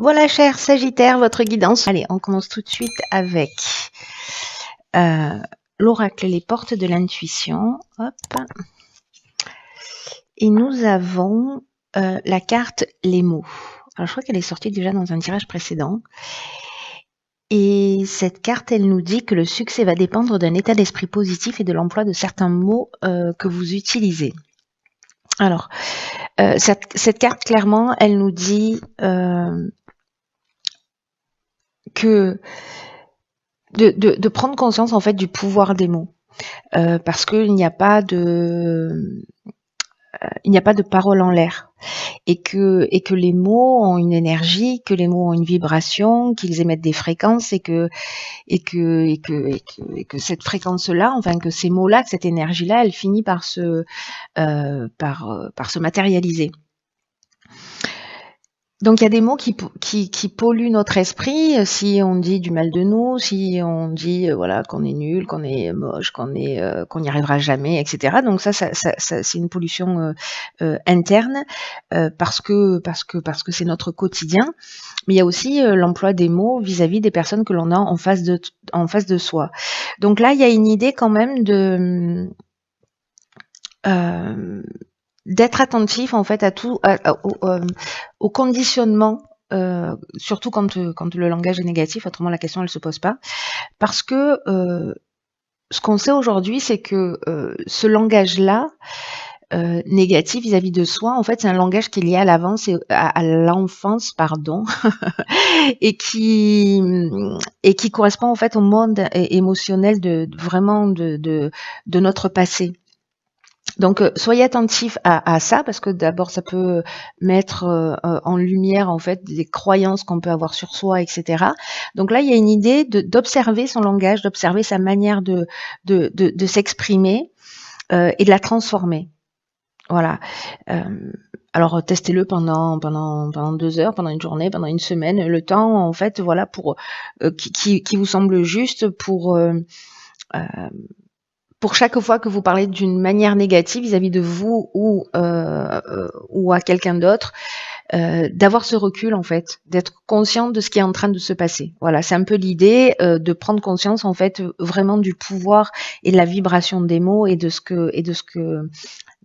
Voilà, cher Sagittaire, votre guidance. Allez, on commence tout de suite avec l'oracle, les portes de l'intuition. Hop. Et nous avons la carte les mots. Alors, je crois qu'elle est sortie déjà dans un tirage précédent. Et cette carte, elle nous dit que le succès va dépendre d'un état d'esprit positif et de l'emploi de certains mots que vous utilisez. Alors, cette carte, clairement, elle nous dit que de prendre conscience en fait du pouvoir des mots, parce qu'il n'y a pas de parole en l'air, et que les mots ont une énergie, que les mots ont une vibration, qu'ils émettent des fréquences, et que cette fréquence-là, enfin que ces mots-là, que cette énergie-là, elle finit par se matérialiser. Donc il y a des mots qui polluent notre esprit, si on dit du mal de nous, si on dit voilà qu'on est nul, qu'on est moche, qu'on n'y arrivera jamais, etc. Donc ça c'est une pollution interne, parce que c'est notre quotidien. Mais il y a aussi l'emploi des mots vis-à-vis des personnes que l'on a en face de soi. Donc là il y a une idée quand même de d'être attentif en fait à tout, au conditionnement, surtout quand le langage est négatif, autrement la question elle se pose pas. Parce que ce qu'on sait aujourd'hui, c'est que ce langage-là, négatif vis-à-vis de soi, en fait c'est un langage qui est lié à l'enfance, pardon, et qui correspond en fait au monde émotionnel de notre passé. Donc soyez attentifs à ça, parce que d'abord ça peut mettre en lumière en fait des croyances qu'on peut avoir sur soi, etc. Donc là il y a une idée d'observer son langage, d'observer sa manière de s'exprimer et de la transformer. Voilà. Alors testez-le pendant 2 heures, pendant une journée, pendant une semaine, le temps en fait voilà pour qui vous semble juste pour chaque fois que vous parlez d'une manière négative vis-à-vis de vous ou à quelqu'un d'autre, d'avoir ce recul en fait, d'être conscient de ce qui est en train de se passer. Voilà, c'est un peu l'idée de prendre conscience en fait vraiment du pouvoir et de la vibration des mots et de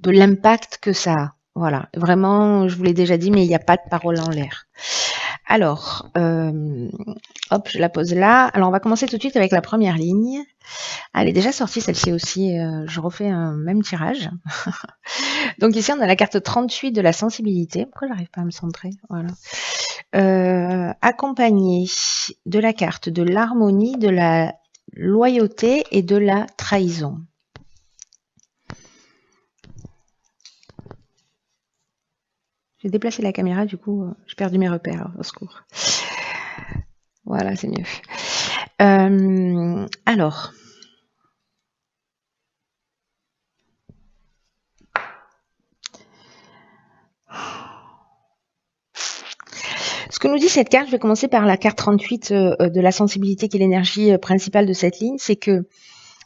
l'impact que ça a. Voilà, vraiment, je vous l'ai déjà dit, mais il n'y a pas de parole en l'air. Alors, hop, je la pose là. Alors, on va commencer tout de suite avec la première ligne. Elle est déjà sortie celle-ci aussi, je refais un même tirage. Donc ici on a la carte 38 de la sensibilité. Pourquoi j'arrive pas à me centrer? Voilà. Accompagnée de la carte de l'harmonie, de la loyauté et de la trahison. J'ai déplacé la caméra, du coup j'ai perdu mes repères, au secours. Voilà, c'est mieux. Alors... Ce que nous dit cette carte, je vais commencer par la carte 38 de la sensibilité, qui est l'énergie principale de cette ligne, c'est que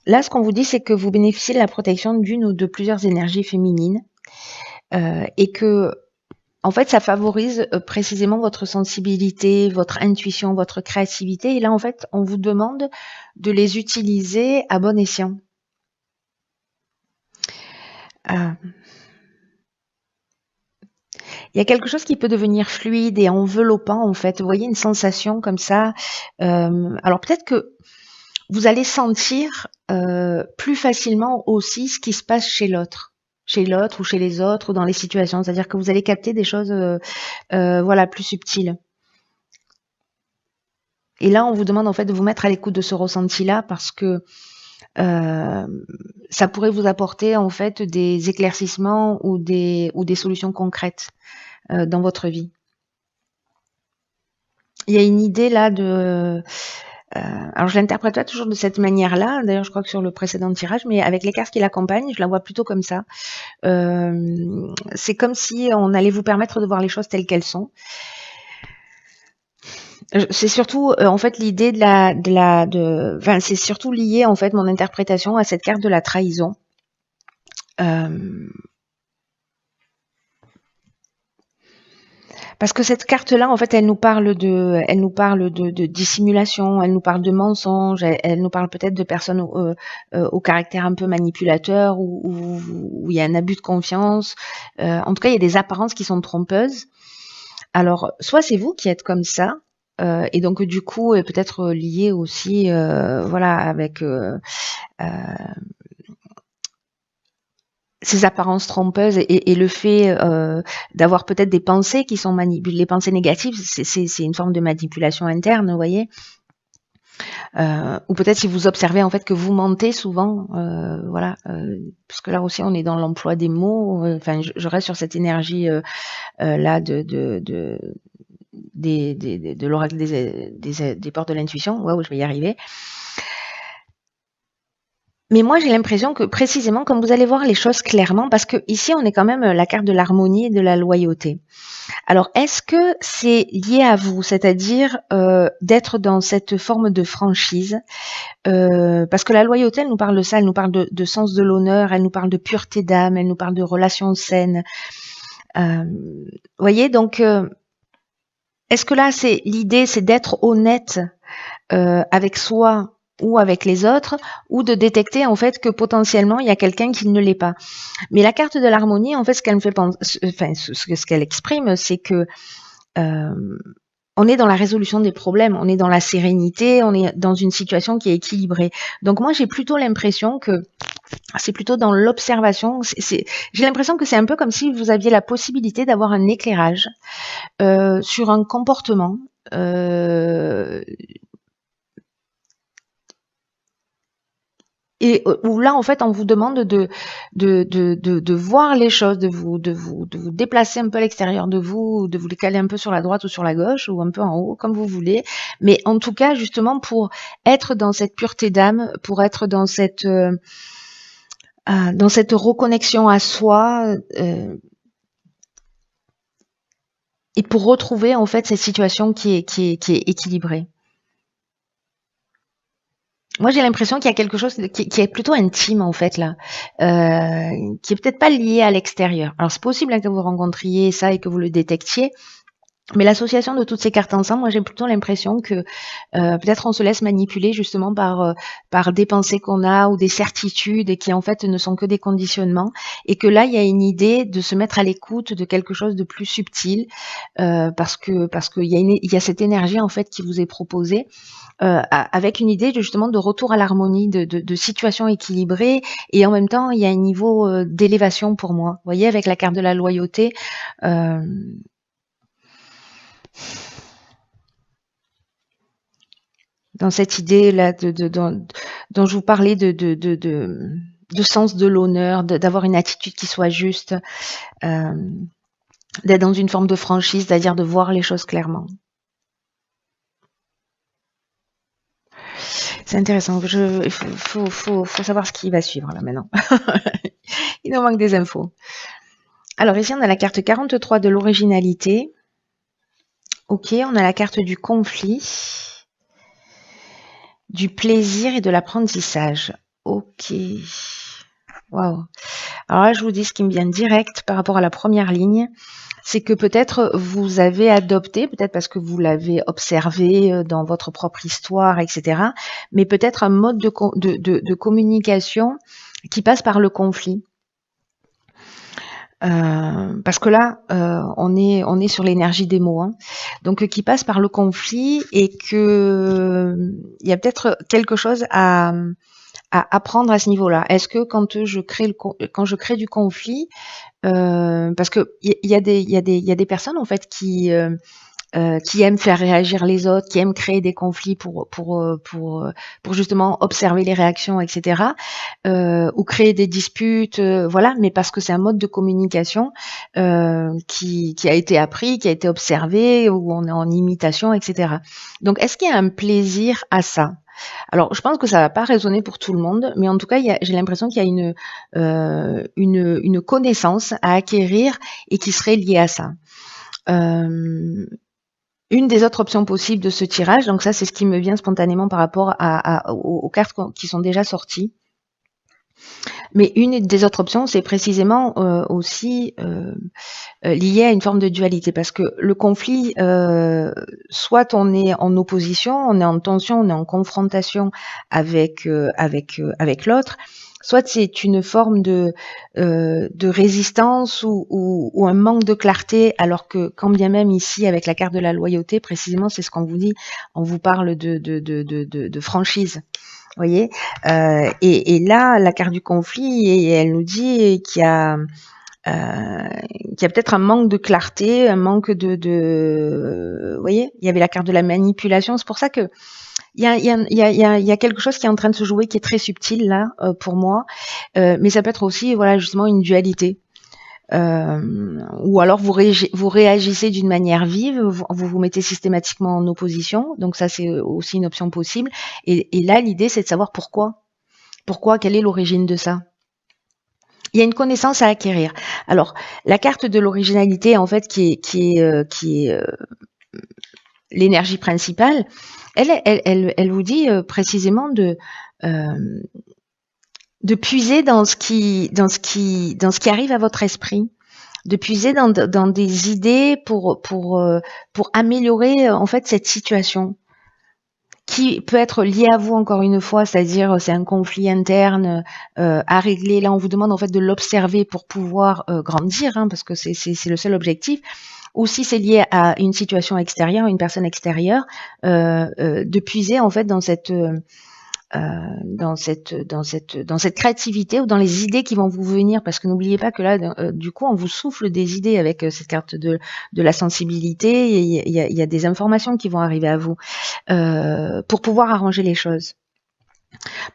là, ce qu'on vous dit, c'est que vous bénéficiez de la protection d'une ou de plusieurs énergies féminines, et que, en fait, ça favorise précisément votre sensibilité, votre intuition, votre créativité. Et là, en fait, on vous demande de les utiliser à bon escient. Il y a quelque chose qui peut devenir fluide et enveloppant, en fait. Vous voyez, une sensation comme ça. Alors peut-être que vous allez sentir plus facilement aussi ce qui se passe chez l'autre ou chez les autres ou dans les situations. C'est-à-dire que vous allez capter des choses voilà, plus subtiles. Et là, on vous demande en fait de vous mettre à l'écoute de ce ressenti-là, parce que ça pourrait vous apporter en fait des éclaircissements ou des solutions concrètes dans votre vie. Il y a une idée là de... alors je l'interprète pas toujours de cette manière-là, d'ailleurs je crois que sur le précédent tirage, mais avec les cartes qui l'accompagnent, je la vois plutôt comme ça. C'est comme si on allait vous permettre de voir les choses telles qu'elles sont. C'est surtout en fait l'idée enfin, c'est surtout lié en fait mon interprétation à cette carte de la trahison. Parce que cette carte-là, en fait, elle nous parle de dissimulation, elle nous parle de mensonges, elle nous parle peut-être de personnes au caractère un peu manipulateur, où il y a un abus de confiance. En tout cas, il y a des apparences qui sont trompeuses. Alors, soit c'est vous qui êtes comme ça, et donc du coup, peut-être lié aussi, voilà, avec ces apparences trompeuses et le fait d'avoir peut-être des pensées qui sont manipulées. Les pensées négatives, c'est une forme de manipulation interne, vous voyez. Ou peut-être si vous observez en fait que vous mentez souvent, voilà, parce que là aussi on est dans l'emploi des mots. Enfin, je reste sur cette énergie là de l'oracle des portes de l'intuition. Waouh, je vais y arriver. Mais moi, j'ai l'impression que précisément, comme vous allez voir les choses clairement, parce que ici, on est quand même la carte de l'harmonie et de la loyauté. Alors, est-ce que c'est lié à vous, c'est-à-dire d'être dans cette forme de franchise, parce que la loyauté, elle nous parle de ça, elle nous parle de sens de l'honneur, elle nous parle de pureté d'âme, elle nous parle de relations saines. Voyez, donc, est-ce que là, c'est l'idée, c'est d'être honnête avec soi ou avec les autres, ou de détecter en fait que potentiellement il y a quelqu'un qui ne l'est pas. Mais la carte de l'harmonie, en fait, ce qu'elle me fait penser, enfin, ce qu'elle exprime, c'est que on est dans la résolution des problèmes, on est dans la sérénité, on est dans une situation qui est équilibrée. Donc moi, j'ai plutôt l'impression que c'est plutôt dans l'observation. J'ai l'impression que c'est un peu comme si vous aviez la possibilité d'avoir un éclairage sur un comportement. Et où là, en fait, on vous demande de voir les choses, de vous déplacer un peu à l'extérieur de vous les caler un peu sur la droite ou sur la gauche, ou un peu en haut, comme vous voulez. Mais en tout cas, justement, pour être dans cette pureté d'âme, pour être dans cette reconnexion à soi, et pour retrouver, en fait, cette situation qui est équilibrée. Moi, j'ai l'impression qu'il y a quelque chose qui est plutôt intime, en fait, là, qui est peut-être pas lié à l'extérieur. Alors, c'est possible que vous rencontriez ça et que vous le détectiez, mais l'association de toutes ces cartes ensemble, moi, j'ai plutôt l'impression que peut-être on se laisse manipuler justement par des pensées qu'on a ou des certitudes et qui, en fait, ne sont que des conditionnements, et que là, il y a une idée de se mettre à l'écoute de quelque chose de plus subtil, parce qu'il y a cette énergie, en fait, qui vous est proposée. Avec une idée justement de retour à l'harmonie, de situation équilibrée, et en même temps il y a un niveau d'élévation pour moi. Vous voyez, avec la carte de la loyauté, dans cette idée là dont je vous parlais de sens de l'honneur, d'avoir une attitude qui soit juste, d'être dans une forme de franchise, c'est-à-dire de voir les choses clairement. C'est intéressant. Il faut savoir ce qui va suivre là maintenant. Il nous manque des infos. Alors ici, on a la carte 43 de l'originalité. Ok, on a la carte du conflit, du plaisir et de l'apprentissage. Ok. Waouh. Alors là, je vous dis ce qui me vient direct par rapport à la première ligne. C'est que peut-être vous avez adopté, peut-être parce que vous l'avez observé dans votre propre histoire, etc., mais peut-être un mode de communication qui passe par le conflit. Parce que là, on est sur l'énergie des mots, hein. Donc qui passe par le conflit, et que il y a peut-être quelque chose à apprendre à ce niveau-là. Est-ce que quand je crée du conflit, parce que il y a des personnes en fait qui aiment faire réagir les autres, qui aiment créer des conflits pour justement observer les réactions, etc., ou créer des disputes, voilà, mais parce que c'est un mode de communication qui a été appris, qui a été observé, où on est en imitation, etc. Donc, est-ce qu'il y a un plaisir à ça? Alors, je pense que ça va pas résonner pour tout le monde, mais en tout cas, j'ai l'impression qu'il y a une connaissance à acquérir et qui serait liée à ça. Une des autres options possibles de ce tirage, donc ça, c'est ce qui me vient spontanément par rapport aux cartes qui sont déjà sorties. Mais une des autres options, c'est précisément aussi lié à une forme de dualité, parce que le conflit, soit on est en opposition, on est en tension, on est en confrontation avec l'autre, soit c'est une forme de résistance ou un manque de clarté, alors que quand bien même ici, avec la carte de la loyauté, précisément, c'est ce qu'on vous dit, on vous parle de franchise. Vous voyez, et là, la carte du conflit, et elle nous dit qu'il y a peut-être un manque de clarté, un manque vous voyez, il y avait la carte de la manipulation. C'est pour ça que il y a quelque chose qui est en train de se jouer, qui est très subtil là pour moi, mais ça peut être aussi, voilà, justement une dualité. Ou alors vous réagissez d'une manière vive, vous mettez systématiquement en opposition, donc ça c'est aussi une option possible. Et là, l'idée c'est de savoir pourquoi. Pourquoi, quelle est l'origine de ça? Il y a une connaissance à acquérir. Alors, la carte de l'originalité, en fait, qui est l'énergie principale, elle vous dit précisément de puiser dans ce qui arrive à votre esprit, de puiser dans des idées pour améliorer en fait cette situation, qui peut être lié à vous, encore une fois, c'est-à-dire c'est un conflit interne à régler. Là, on vous demande en fait de l'observer pour pouvoir grandir, hein, parce que c'est le seul objectif. Ou si c'est lié à une situation extérieure, une personne extérieure, de puiser en fait dans cette créativité ou dans les idées qui vont vous venir, parce que n'oubliez pas que là, du coup, on vous souffle des idées avec cette carte de la sensibilité. Il y a des informations qui vont arriver à vous pour pouvoir arranger les choses.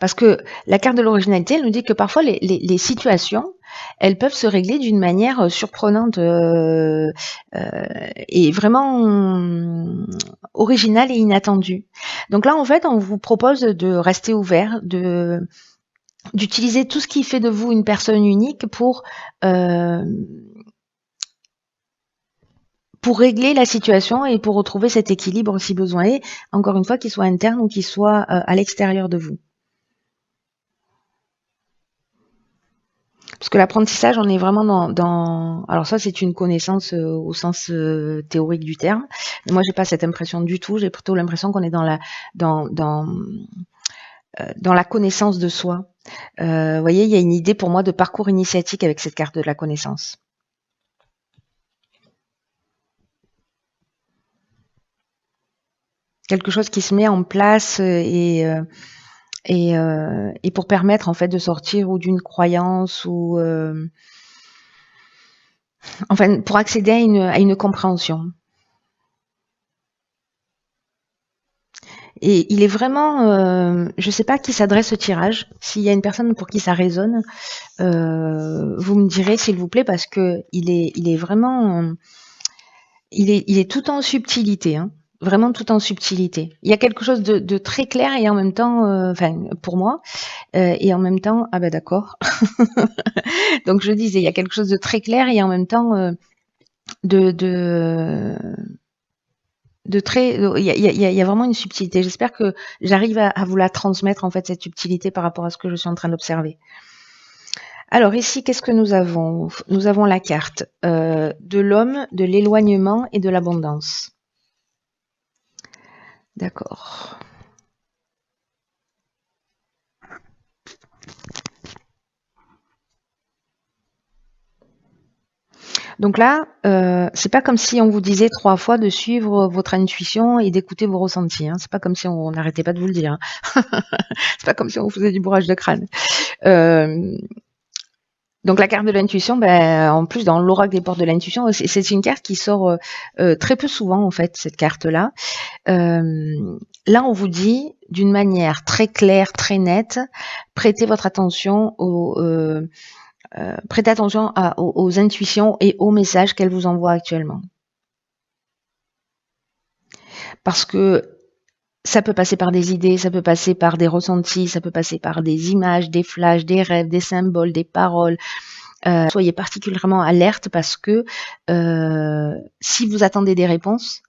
Parce que la carte de l'originalité, elle nous dit que parfois les situations, elles peuvent se régler d'une manière surprenante et vraiment originale et inattendue. Donc là, en fait, on vous propose de rester ouvert, d'utiliser tout ce qui fait de vous une personne unique pour régler la situation et pour retrouver cet équilibre si besoin est, encore une fois, qu'il soit interne ou qu'il soit à l'extérieur de vous. Parce que l'apprentissage, on est vraiment dans... Alors ça, c'est une connaissance au sens théorique du terme. Mais moi, j'ai pas cette impression du tout. J'ai plutôt l'impression qu'on est dans la connaissance de soi. Vous voyez, il y a une idée pour moi de parcours initiatique avec cette carte de la connaissance. Quelque chose qui se met en place et pour permettre en fait de sortir ou d'une croyance ou enfin pour accéder à une compréhension. Et il est vraiment, je sais pas à qui s'adresse ce tirage. S'il y a une personne pour qui ça résonne, vous me direz s'il vous plaît, parce que il est vraiment, il est tout en subtilité, hein. Vraiment tout en subtilité. Il y a quelque chose de très clair et en même temps, enfin pour moi, et en même temps, ah ben d'accord. Donc je disais, il y a quelque chose de très clair et en même temps de très, il y a vraiment une subtilité. J'espère que j'arrive à vous la transmettre en fait, cette subtilité par rapport à ce que je suis en train d'observer. Alors ici, qu'est-ce que nous avons? Nous avons la carte de l'homme, de l'éloignement et de l'abondance. D'accord. Donc là, c'est pas comme si on vous disait 3 fois de suivre votre intuition et d'écouter vos ressentis, hein. C'est pas comme si on n'arrêtait pas de vous le dire, hein. C'est pas comme si on vous faisait du bourrage de crâne. Donc la carte de l'intuition, en plus dans l'oracle des portes de l'intuition, c'est une carte qui sort très peu souvent en fait, cette carte-là. Là, on vous dit d'une manière très claire, très nette, prêtez votre attention prêtez attention aux intuitions et aux messages qu'elles vous envoient actuellement. Parce que ça peut passer par des idées, ça peut passer par des ressentis, ça peut passer par des images, des flashs, des rêves, des symboles, des paroles. Soyez particulièrement alerte parce que si vous attendez des réponses,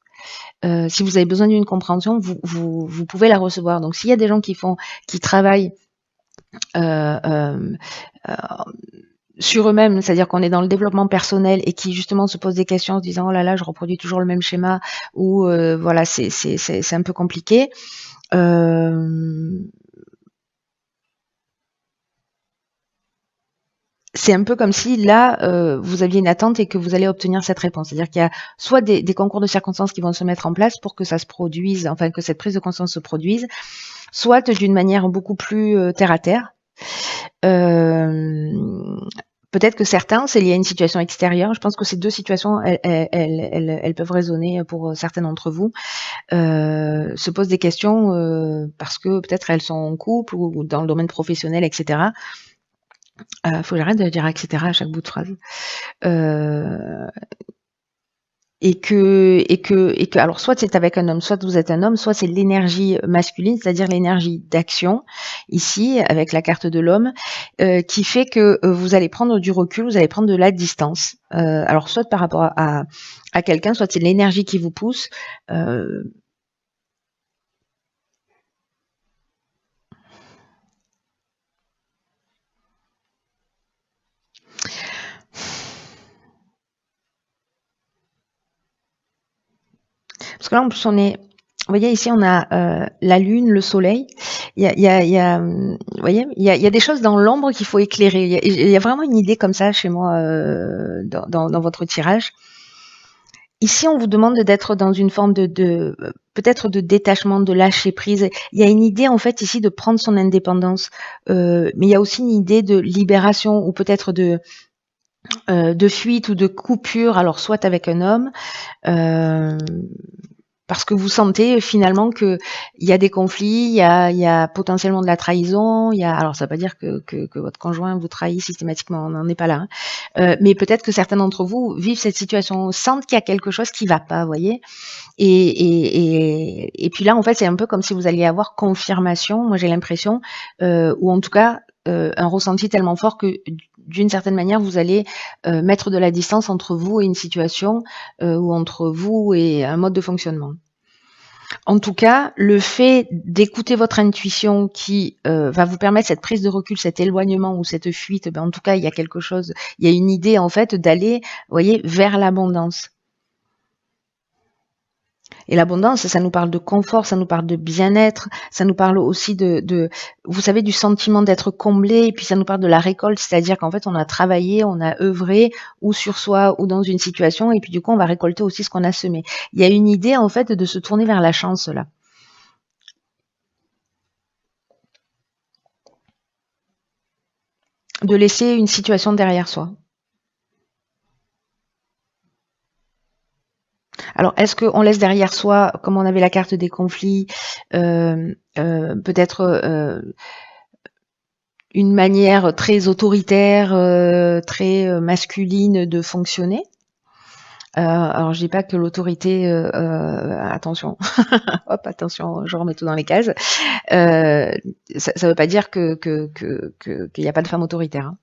si vous avez besoin d'une compréhension, vous pouvez la recevoir. Donc s'il y a des gens qui travaillent sur eux-mêmes, c'est-à-dire qu'on est dans le développement personnel et qui justement se posent des questions en se disant oh là là, je reproduis toujours le même schéma ou voilà, c'est un peu compliqué. C'est un peu comme si là, vous aviez une attente et que vous allez obtenir cette réponse. C'est-à-dire qu'il y a soit des concours de circonstances qui vont se mettre en place pour que ça se produise, enfin que cette prise de conscience se produise, soit d'une manière beaucoup plus terre à terre. Peut-être que certains, c'est lié à une situation extérieure. Je pense que ces deux situations, elles peuvent résonner pour certains d'entre vous. Se posent des questions parce que peut-être elles sont en couple ou dans le domaine professionnel, etc. Faut que j'arrête de dire etc. à chaque bout de phrase. Et que alors soit c'est avec un homme, soit vous êtes un homme, soit c'est l'énergie masculine, c'est-à-dire l'énergie d'action ici avec la carte de l'homme, qui fait que vous allez prendre du recul, vous allez prendre de la distance. Alors soit par rapport à quelqu'un, soit c'est l'énergie qui vous pousse. Parce que là, en plus, on est, vous voyez, ici, on a la lune, le soleil. Il y a, vous voyez, il y a des choses dans l'ombre qu'il faut éclairer. Il y a vraiment une idée comme ça chez moi dans votre tirage. Ici, on vous demande d'être dans une forme de peut-être de détachement, de lâcher prise. Il y a une idée en fait ici de prendre son indépendance, mais il y a aussi une idée de libération ou peut-être de fuite ou de coupure. Alors soit avec un homme. Parce que vous sentez finalement que il y a des conflits, il y a potentiellement de la trahison, alors ça veut pas dire que votre conjoint vous trahit systématiquement, on n'en est pas là, mais peut-être que certains d'entre vous vivent cette situation, sentent qu'il y a quelque chose qui va pas, vous voyez, et puis là en fait c'est un peu comme si vous alliez avoir confirmation, moi j'ai l'impression, ou en tout cas un ressenti tellement fort que d'une certaine manière, vous allez mettre de la distance entre vous et une situation ou entre vous et un mode de fonctionnement. En tout cas, le fait d'écouter votre intuition qui va vous permettre cette prise de recul, cet éloignement ou cette fuite, en tout cas, il y a quelque chose, il y a une idée en fait d'aller, vous voyez, vers l'abondance. Et l'abondance, ça nous parle de confort, ça nous parle de bien-être, ça nous parle aussi vous savez, du sentiment d'être comblé, et puis ça nous parle de la récolte, c'est-à-dire qu'en fait, on a travaillé, on a œuvré, ou sur soi, ou dans une situation, et puis du coup, on va récolter aussi ce qu'on a semé. Il y a une idée, en fait, de se tourner vers la chance, là. De laisser une situation derrière soi. Alors, est-ce qu'on laisse derrière soi, comme on avait la carte des conflits, peut-être une manière très autoritaire, très masculine de fonctionner? Alors, je dis pas que l'autorité, attention, hop, attention, je remets tout dans les cases. Ça veut pas dire qu'il n'y a pas de femme autoritaire. Hein.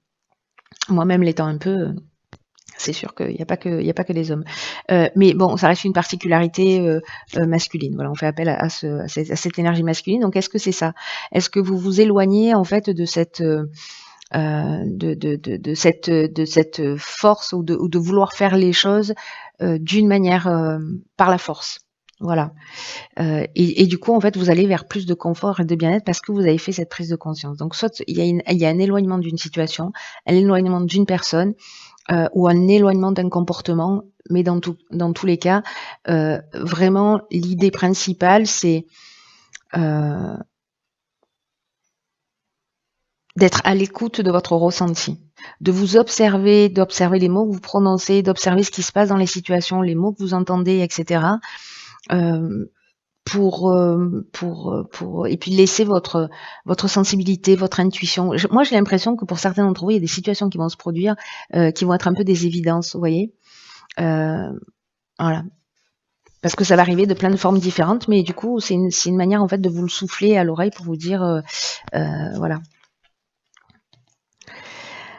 Moi-même l'étant un peu. C'est sûr qu'il n'y a pas que des hommes. Mais bon, ça reste une particularité masculine. Voilà, on fait appel à cette énergie masculine. Donc, est-ce que c'est ça? Est-ce que vous vous éloignez en fait de cette de cette force ou de vouloir faire les choses d'une manière par la force? Voilà. Et du coup, en fait, vous allez vers plus de confort et de bien-être parce que vous avez fait cette prise de conscience. Donc, soit il y a un éloignement d'une situation, un éloignement d'une personne, ou un éloignement d'un comportement, mais dans tous les cas, vraiment l'idée principale, c'est d'être à l'écoute de votre ressenti, de vous observer, d'observer les mots que vous prononcez, d'observer ce qui se passe dans les situations, les mots que vous entendez, etc. Pour et puis laisser votre sensibilité, votre intuition. Moi, j'ai l'impression que pour certains d'entre vous, il y a des situations qui vont se produire, qui vont être un peu des évidences, vous voyez. Voilà. Parce que ça va arriver de plein de formes différentes, mais du coup, c'est une manière en fait de vous le souffler à l'oreille pour vous dire, voilà.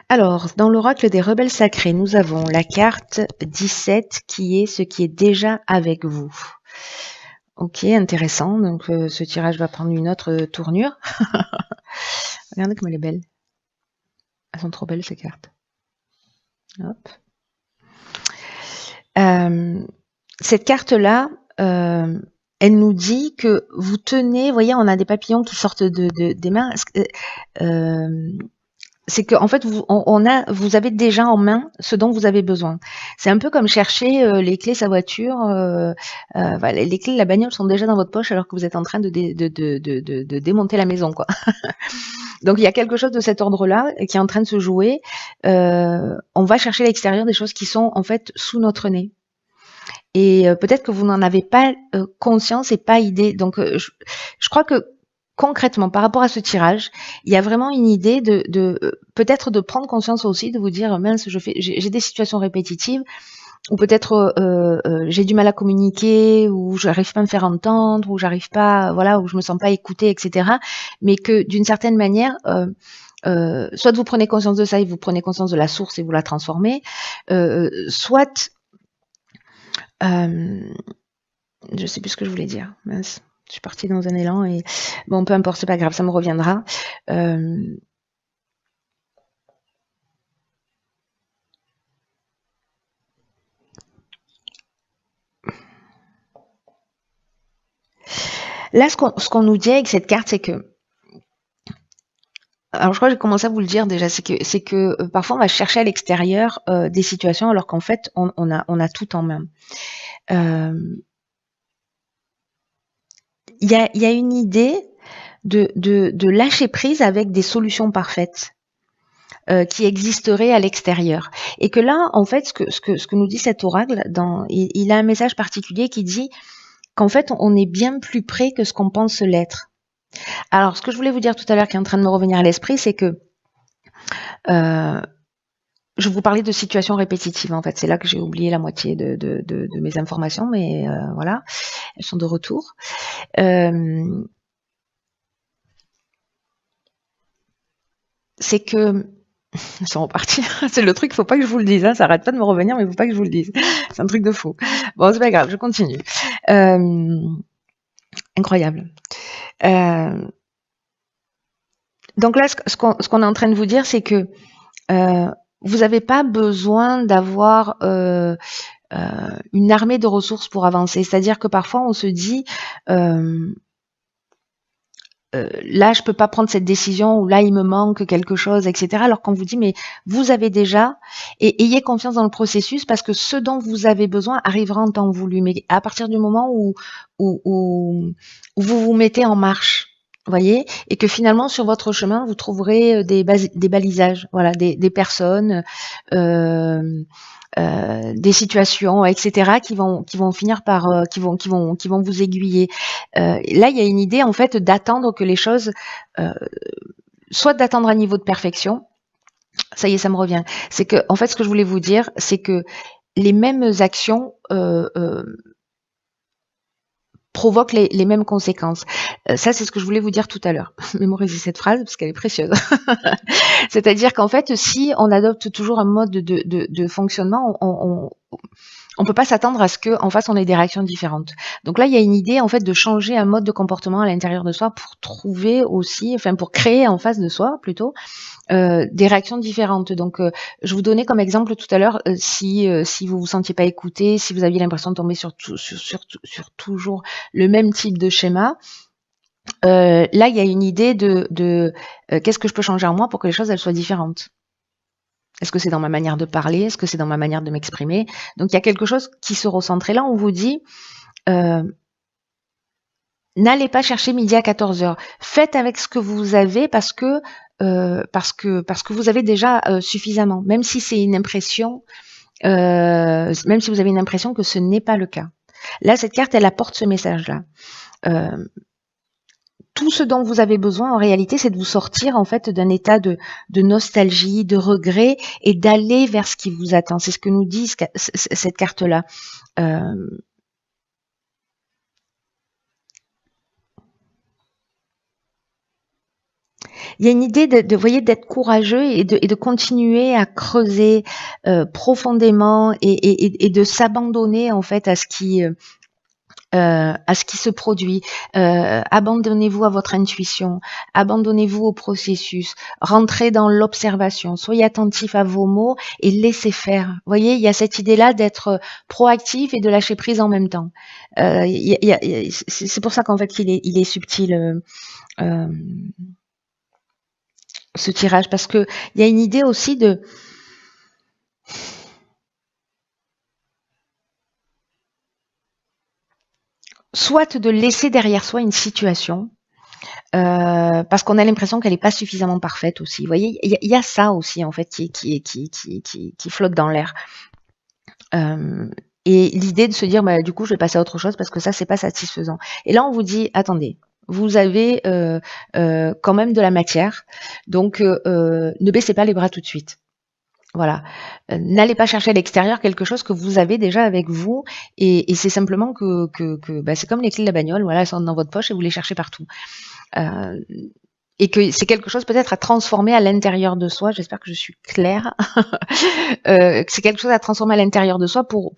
Alors, dans l'oracle des rebelles sacrés, nous avons la carte 17 qui est ce qui est déjà avec vous. Ok, intéressant. Donc, ce tirage va prendre une autre tournure. Regardez comme elle est belle. Elles sont trop belles, ces cartes. Hop. Cette carte-là, elle nous dit que vous tenez, vous voyez, on a des papillons qui sortent des mains. C'est que en fait, vous avez déjà en main ce dont vous avez besoin. C'est un peu comme chercher les clés de sa voiture. Voilà, les clés de la bagnole sont déjà dans votre poche alors que vous êtes en train de démonter la maison, quoi. Donc il y a quelque chose de cet ordre-là qui est en train de se jouer. On va chercher à l'extérieur des choses qui sont en fait sous notre nez. Et peut-être que vous n'en avez pas conscience et pas idée. Donc je crois que concrètement, par rapport à ce tirage, il y a vraiment une idée de peut-être de prendre conscience aussi, de vous dire mince, j'ai des situations répétitives, ou peut-être j'ai du mal à communiquer, ou j'arrive pas à me faire entendre, ou j'arrive pas, voilà, ou je me sens pas écoutée, etc. Mais que d'une certaine manière, soit vous prenez conscience de ça et vous prenez conscience de la source et vous la transformez, soit je sais plus ce que je voulais dire, mince. Je suis partie dans un élan et bon, peu importe, c'est pas grave, ça me reviendra. Là, ce qu'on nous dit avec cette carte, c'est que, alors je crois que j'ai commencé à vous le dire déjà, c'est que parfois on va chercher à l'extérieur des situations alors qu'en fait on a tout en main. Il y a une idée de lâcher prise avec des solutions parfaites qui existeraient à l'extérieur. Et que là, en fait, ce que nous dit cet oracle, il a un message particulier qui dit qu'en fait, on est bien plus près que ce qu'on pense l'être. Alors, ce que je voulais vous dire tout à l'heure, qui est en train de me revenir à l'esprit, c'est que je vous parlais de situations répétitives, en fait. C'est là que j'ai oublié la moitié de mes informations, mais voilà, elles sont de retour. C'est que ils sont repartis. C'est le truc, faut pas que je vous le dise. Hein. Ça arrête pas de me revenir, mais faut pas que je vous le dise. C'est un truc de fou. Bon, c'est pas grave, je continue. Incroyable. Donc là, ce qu'on est en train de vous dire, c'est que vous n'avez pas besoin d'avoir une armée de ressources pour avancer. C'est-à-dire que parfois, on se dit là, je peux pas prendre cette décision, ou là, il me manque quelque chose, etc. Alors qu'on vous dit, mais vous avez déjà, et ayez confiance dans le processus, parce que ce dont vous avez besoin arrivera en temps voulu. Mais à partir du moment où vous vous mettez en marche, voyez, et que finalement, sur votre chemin, vous trouverez des balisages, voilà, des personnes, des situations, etc., qui vont finir par, qui vont vous aiguiller. Là, il y a une idée en fait d'attendre que les choses, soit d'attendre un niveau de perfection. Ça y est, ça me revient. C'est que, en fait, ce que je voulais vous dire, c'est que les mêmes actions provoquent les mêmes conséquences. Ça, c'est ce que je voulais vous dire tout à l'heure. Mémorisez cette phrase parce qu'elle est précieuse. C'est-à-dire qu'en fait, si on adopte toujours un mode de fonctionnement, on peut pas s'attendre à ce qu'en face on ait des réactions différentes. Donc là, il y a une idée en fait de changer un mode de comportement à l'intérieur de soi pour trouver aussi, enfin pour créer en face de soi plutôt des réactions différentes. Donc je vous donnais comme exemple tout à l'heure si vous vous sentiez pas écouté, si vous aviez l'impression de tomber sur toujours le même type de schéma. Là, il y a une idée de qu'est-ce que je peux changer en moi pour que les choses elles soient différentes. Est-ce que c'est dans ma manière de parler? Est-ce que c'est dans ma manière de m'exprimer? Donc, il y a quelque chose qui se recentre. Et là, on vous dit, n'allez pas chercher midi à 14h. Faites avec ce que vous avez parce que vous avez déjà suffisamment. Même si c'est une impression, même si vous avez une impression que ce n'est pas le cas. Là, cette carte, elle apporte ce message-là. Tout ce dont vous avez besoin, en réalité, c'est de vous sortir en fait d'un état de nostalgie, de regret, et d'aller vers ce qui vous attend. C'est ce que nous dit cette carte-là. Il y a une idée voyez, d'être courageux et de continuer à creuser profondément et de s'abandonner en fait à ce qui à ce qui se produit. Abandonnez-vous à votre intuition, abandonnez-vous au processus, rentrez dans l'observation, soyez attentif à vos mots et laissez faire. Vous voyez, il y a cette idée-là d'être proactif et de lâcher prise en même temps. C'est pour ça qu'en fait il est subtil ce tirage, parce que il y a une idée aussi de soit de laisser derrière soi une situation, parce qu'on a l'impression qu'elle n'est pas suffisamment parfaite aussi. Vous voyez, il y a ça aussi en fait qui flotte dans l'air. Et l'idée de se dire, bah, du coup, je vais passer à autre chose parce que ça, c'est pas satisfaisant. Et là, on vous dit, attendez, vous avez quand même de la matière, donc ne baissez pas les bras tout de suite. Voilà. N'allez pas chercher à l'extérieur quelque chose que vous avez déjà avec vous, et c'est simplement que bah, c'est comme les clés de la bagnole, voilà, elles sont dans votre poche et vous les cherchez partout. Et que c'est quelque chose peut-être à transformer à l'intérieur de soi. J'espère que je suis claire. C'est quelque chose à transformer à l'intérieur de soi pour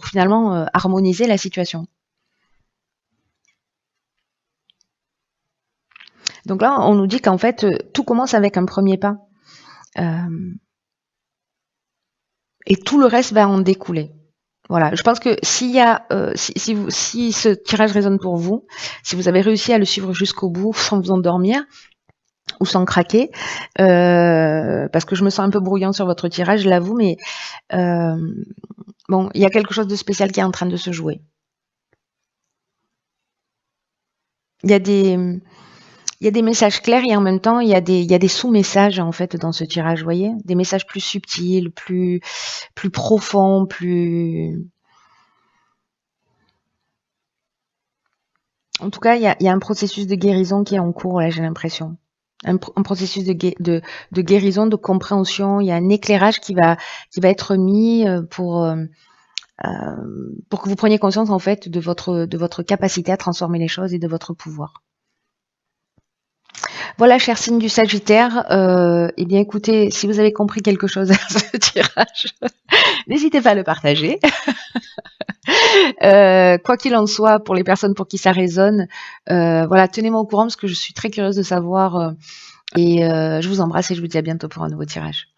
finalement harmoniser la situation. Donc là, on nous dit qu'en fait, tout commence avec un premier pas. Et tout le reste va en découler. Voilà, je pense que s'il y a, si ce tirage résonne pour vous, si vous avez réussi à le suivre jusqu'au bout sans vous endormir ou sans craquer, parce que je me sens un peu brouillante sur votre tirage, je l'avoue, mais bon, il y a quelque chose de spécial qui est en train de se jouer. Il y a des messages clairs et en même temps il y a des sous-messages en fait dans ce tirage, vous voyez, des messages plus subtils, plus profonds, plus. En tout cas, il y a un processus de guérison qui est en cours là, j'ai l'impression. Un processus de guérison, de compréhension. Il y a un éclairage qui va être mis pour que vous preniez conscience en fait de votre capacité à transformer les choses et de votre pouvoir. Voilà, cher signe du Sagittaire, eh bien écoutez, si vous avez compris quelque chose à ce tirage, n'hésitez pas à le partager. Quoi qu'il en soit, pour les personnes pour qui ça résonne, voilà, tenez-moi au courant parce que je suis très curieuse de savoir. Et je vous embrasse et je vous dis à bientôt pour un nouveau tirage.